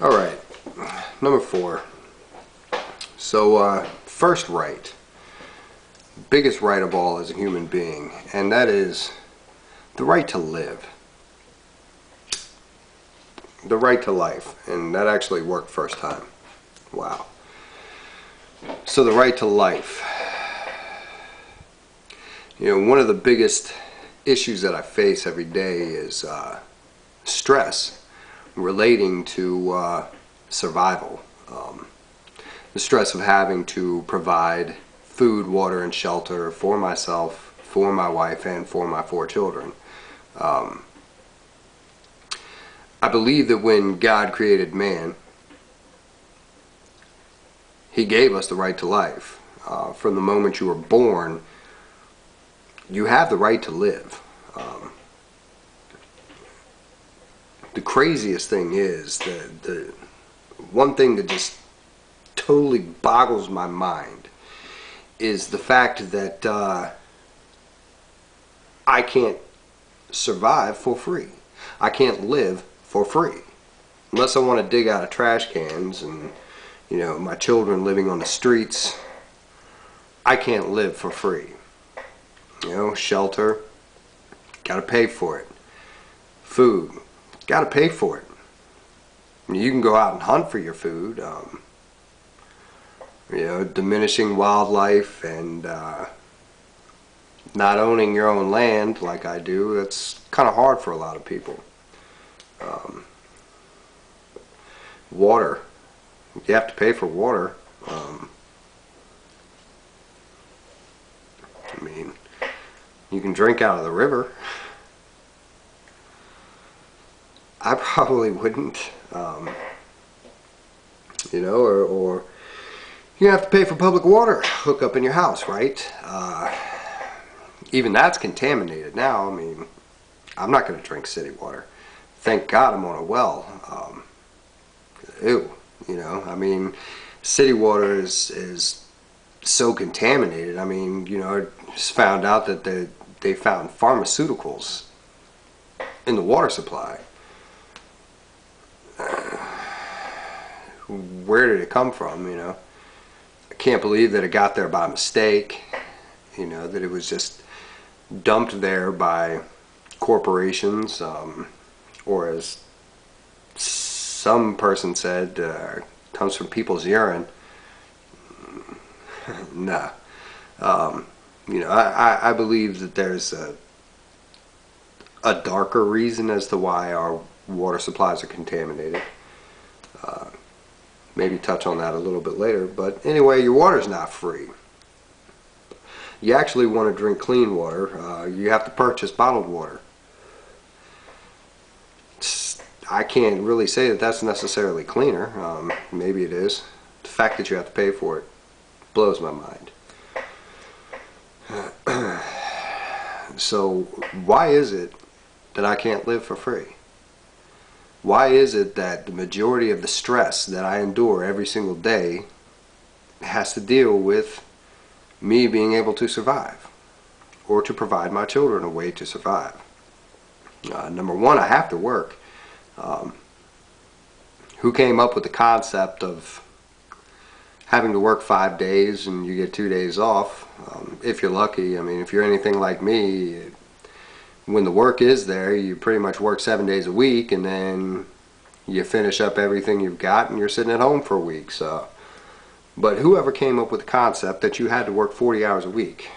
Alright, number 4. So, first right. Biggest right of all as a human being, and that is the right to live. The right to life, and that actually worked first time. Wow. So the right to life. You know, one of the biggest issues that I face every day is stress relating to survival. The stress of having to provide food, water, and shelter for myself, for my wife, and for my 4 children. I believe that when God created man, He gave us the right to life. From the moment you were born, you have the right to live. The craziest thing is, the one thing that just totally boggles my mind is the fact that I can't survive for free. I can't live for free. Unless I want to dig out of trash cans and, you know, my children living on the streets, I can't live for free. You know, shelter, gotta pay for it. Food, gotta pay for it. I mean, you can go out and hunt for your food. You know, diminishing wildlife and not owning your own land like I do, that's kind of hard for a lot of people. Water, you have to pay for water. I mean, you can drink out of the river. I probably wouldn't, you know, or you have to pay for public water hook up in your house, right? Even that's contaminated now. I mean, I'm not going to drink city water. Thank God I'm on a well. Ew, you know, I mean, city water is so contaminated. I mean, you know, I just found out that they found pharmaceuticals in the water supply. Where did it come from, you know? I can't believe that it got there by mistake, you know, that it was just dumped there by corporations, or as some person said, comes from people's urine. Nah. You know, I believe that there's a darker reason as to why our water supplies are contaminated. Maybe touch on that a little bit later, but anyway, your water's not free. You actually want to drink clean water, you have to purchase bottled water. I can't really say that that's necessarily cleaner. Maybe it is. The fact that you have to pay for it blows my mind. So why is it that I can't live for free? Why is it that the majority of the stress that I endure every single day has to deal with me being able to survive, or to provide my children a way to survive? Number one, I have to work. Who came up with the concept of having to work 5 days and you get 2 days off? If you're lucky. I mean, if you're anything like me, when the work is there, you pretty much work 7 days a week, and then you finish up everything you've got and you're sitting at home for a week. So, but whoever came up with the concept that you had to work 40 hours a week?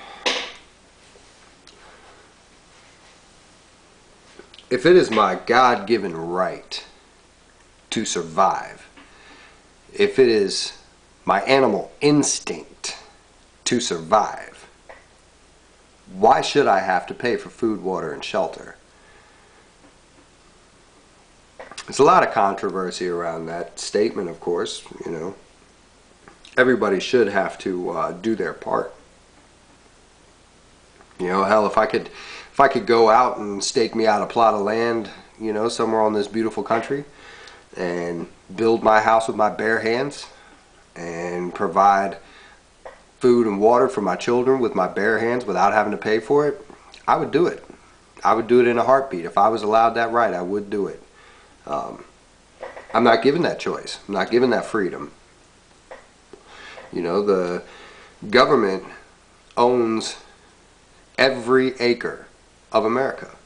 If it is my God-given right to survive, if it is my animal instinct to survive, why should I have to pay for food, water, and shelter? There's a lot of controversy around that statement, of course. You know, everybody should have to do their part. You know, hell, if I could go out and stake me out a plot of land, you know, somewhere on this beautiful country, and build my house with my bare hands, and provide food and water for my children with my bare hands without having to pay for it, I would do it. I would do it in a heartbeat. If I was allowed that right, I would do it. I'm not given that choice. I'm not given that freedom. You know, the government owns every acre of America.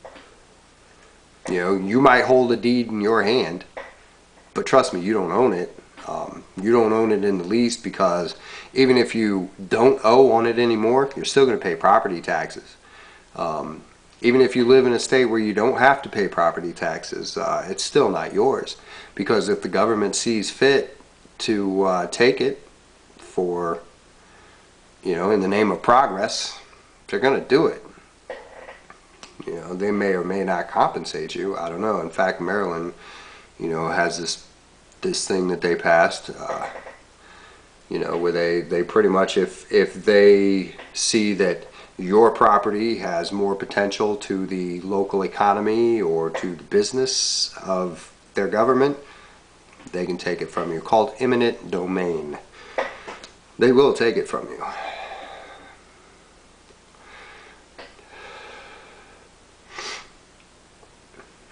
You know, you might hold a deed in your hand, but trust me, you don't own it. You don't own it in the least, because even if you don't owe on it anymore, you're still going to pay property taxes. Even if you live in a state where you don't have to pay property taxes, it's still not yours, because if the government sees fit to take it for, you know, in the name of progress, they're going to do it. You know, they may or may not compensate you. I don't know. In fact, Maryland, you know, has this thing that they passed, you know, where they pretty much, if they see that your property has more potential to the local economy or to the business of their government, they can take it from you. Called eminent domain. They will take it from you.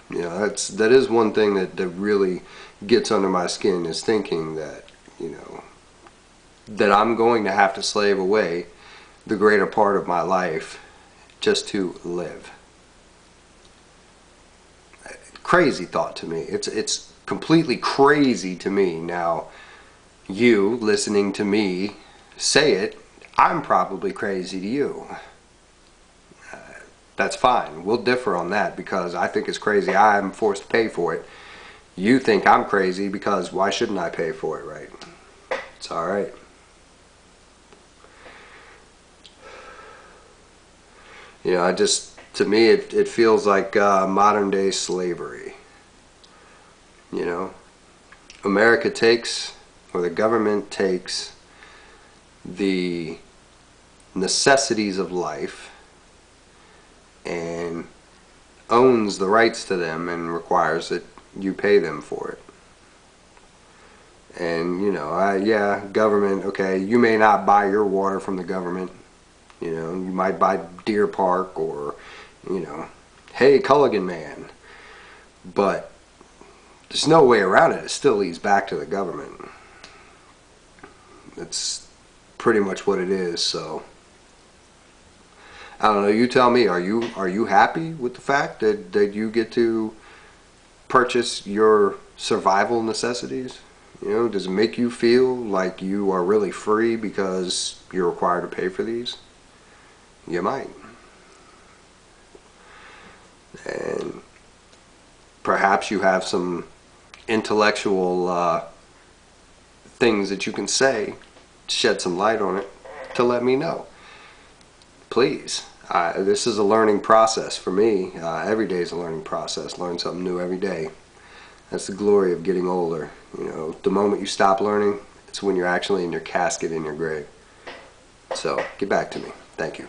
You know, that is one thing that really gets under my skin, is thinking that, you know, that I'm going to have to slave away the greater part of my life just to live. Crazy thought to me. It's completely crazy to me. Now, you listening to me say it, I'm probably crazy to you. That's fine. We'll differ on that, because I think it's crazy I'm forced to pay for it. You think I'm crazy because why shouldn't I pay for it, right? It's alright. You know, to me, it feels like modern day slavery. You know, America takes, or the government takes, the necessities of life and owns the rights to them and requires that you pay them for it. And, you know, yeah, government, okay, you may not buy your water from the government. You know, you might buy Deer Park or, you know, hey, Culligan Man. But there's no way around it. It still leads back to the government. That's pretty much what it is. So I don't know, you tell me, are you happy with the fact that you get to purchase your survival necessities? You know, does it make you feel like you are really free because you're required to pay for these? You might. And perhaps you have some intellectual things that you can say, shed some light on it, to let me know. Please. This is a learning process for me. Every day is a learning process. Learn something new every day. That's the glory of getting older. You know, the moment you stop learning, it's when you're actually in your casket in your grave. So, get back to me. Thank you.